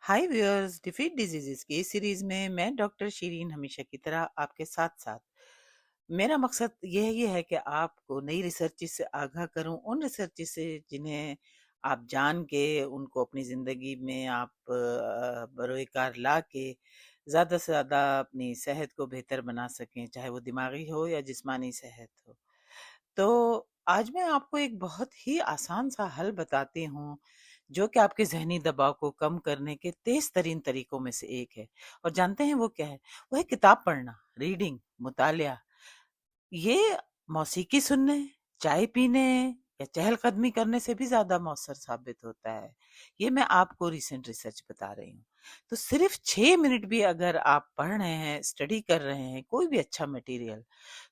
हाय viewers, defeat diseases की इस series में मैं डॉक्टर शीरीन हमेशा की तरह आपके साथ साथ। मेरा मकसद ये है कि आपको नई रिसर्च से आगाह करूं, उन रिसर्च से जिन्हें आप जान के उनको अपनी ज़िंदगी में आप बरोकार ला के ज़्यादा से ज़्यादा अपनी सेहत को बेहतर बना सकें, चाहे वो दिमागी हो या जिस्मानी सेहत हो। तो आज मैं आपको एक बहुत ही आसान सा हल बताती हूँ, जो कि आपके ज़हनी दबाव को कम करने के तेज़ तरीन तरीकों में से एक है। और जानते हैं वो क्या है? वो है किताब पढ़ना, रीडिंग, मुतालिया। ये मौसीकी सुनने, चाय पीने या चहलकदमी करने से भी ज़्यादा मौसर साबित होता है। ये मैं आपको रीसेंट रिसर्च बता रही हूँ। तो सिर्फ 6 मिनट भी अगर आप पढ़ रहे हैं, स्टडी कर रहे हैं, कोई भी अच्छा मटेरियल,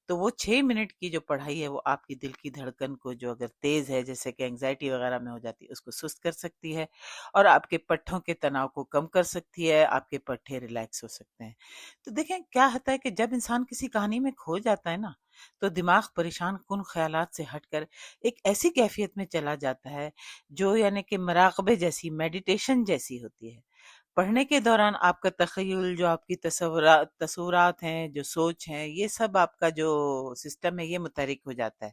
तो वो 6 मिनट की जो पढ़ाई है वो आपकी दिल की धड़कन को, जो अगर तेज है जैसे कि एंजाइटी वगैरह में हो जाती है, उसको सुस्त कर सकती है और आपके पट्ठों के तनाव को कम कर सकती है। आपके पट्ठे रिलैक्स हो सकते हैं। तो देखें क्या होता है कि जब इंसान किसी कहानी में खो जाता है ना, तो दिमाग परेशान कुन ख्यालात से हटकर एक ऐसी कैफियत में चला जाता है जो यानी कि मराकबे जैसी, मेडिटेशन जैसी होती है। पढ़ने के दौरान आपका तख़य्युल, जो आपकी तसव्वुरात हैं, जो सोच है, ये सब आपका जो सिस्टम है ये मुतहरिक हो जाता है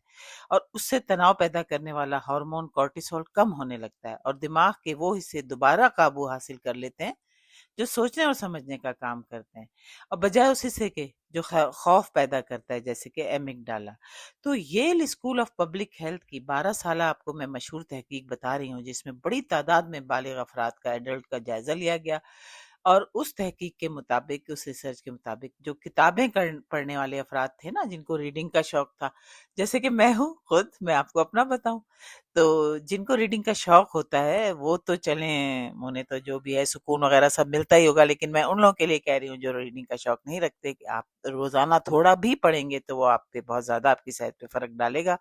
और उससे तनाव पैदा करने वाला हार्मोन कोर्टिसोल कम होने लगता है और दिमाग के वो हिस्से दोबारा काबू हासिल कर लेते हैं जो सोचने और समझने का काम करते हैं, और बजाय उस हिस्से के जो खौफ पैदा करता है, जैसे कि एमिगडाला। तो Yale School of Public Health की 12 साल आपको मैं मशहूर तहकीक बता रही हूँ, जिसमें बड़ी तादाद में बालिग अफराद का, एडल्ट का जायजा लिया गया। और उस तहकीक के मुताबिक, उस रिसर्च के मुताबिक, जो किताबें पढ़ने वाले अफराद थे ना, जिनको रीडिंग का शौक था, जैसे कि मैं हूँ खुद, मैं आपको अपना बताऊं, तो जिनको रीडिंग का शौक होता है वो तो चलें, उन्हें तो जो भी है सुकून वगैरह सब मिलता ही होगा, लेकिन मैं उन लोगों के लिए कह रही हूँ जो रीडिंग का शौक नहीं रखते, कि आप रोजाना थोड़ा भी पढ़ेंगे तो वो आप पे बहुत ज्यादा, आपकी सेहत पे फर्क डालेगा।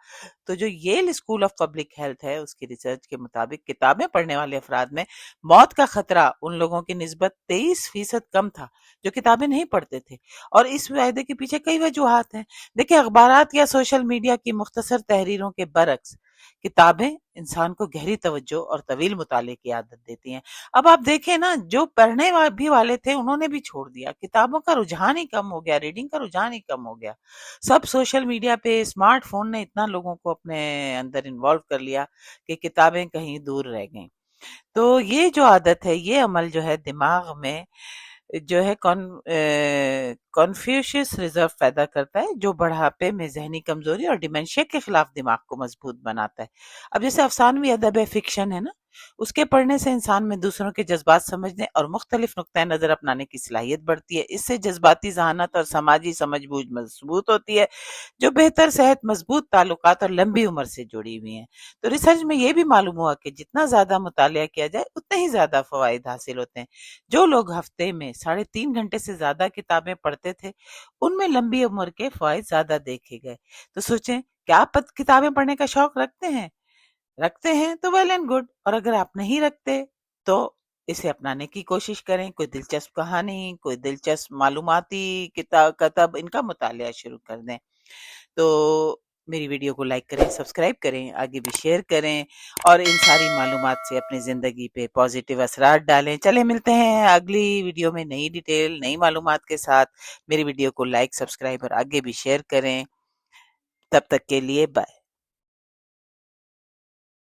तो जो Yale School of Public Health है, उसकी रिसर्च के मुताबिक किताबें पढ़ने वाले अफराद में मौत का खतरा उन लोगों की निस्बत 23% कम था जो किताबें नहीं पढ़ते थे। और इस वायदे के पीछे कई वजूहात हैं। देखिए, अखबारात या सोशल मीडिया की मुख्तसर तहरीरों के बरक्स किताबें इंसान को गहरी तवज्जो और तवील मुताले की आदत देती हैं। अब आप देखें ना, जो पढ़ने भी वाले थे उन्होंने भी छोड़ दिया, किताबों का रुझान ही कम हो गया, रीडिंग का रुझान ही कम हो गया। सब सोशल मीडिया पे, स्मार्टफोन ने इतना लोगों को अपने अंदर इन्वॉल्व कर लिया कि किताबें कहीं दूर रह गईं। तो ये जो आदत है, ये अमल जो है दिमाग में जो है कॉन्फ्यूशियस रिजर्व पैदा करता है, जो बढ़ापे में जहनी कमजोरी और डिमेंशिया के खिलाफ दिमाग को मजबूत बनाता है। अब जैसे अफसानवी अदब है, फिक्शन है ना, उसके पढ़ने से इंसान में दूसरों के जज्बात समझने और मुख्तलिफ नुक्ता नजर अपनाने की सलाहियत बढ़ती है। इससे जज्बाती जहानत और समाजी समझबूझ मजबूत होती है, जो बेहतर सेहत, मजबूत ताल्लुकात और लंबी उम्र से जुड़ी हुई हैं। तो रिसर्च में ये भी मालूम हुआ कि जितना ज्यादा मुतालिया किया जाए उतने ही ज्यादा फवाइद हासिल होते हैं। जो लोग हफ्ते में 3.5 घंटे से ज्यादा किताबें पढ़ते थे, उनमें लंबी उम्र के फवाइद ज्यादा देखे गए। तो सोचें, क्या आप किताबें पढ़ने का शौक रखते हैं? रखते हैं तो वेल एंड गुड, और अगर आप नहीं रखते तो इसे अपनाने की कोशिश करें। कोई दिलचस्प कहानी, कोई दिलचस्प मालूमाती किताब, इनका मुतालिया शुरू कर दें। तो मेरी वीडियो को लाइक करें, सब्सक्राइब करें, आगे भी शेयर करें और इन सारी मालूमात से अपनी ज़िंदगी पे पॉजिटिव असरात डालें। चलें, मिलते हैं अगली वीडियो में नई डिटेल, नई मालूमात के साथ। मेरी वीडियो को लाइक, सब्सक्राइब और आगे भी शेयर करें। तब तक के लिए बाय।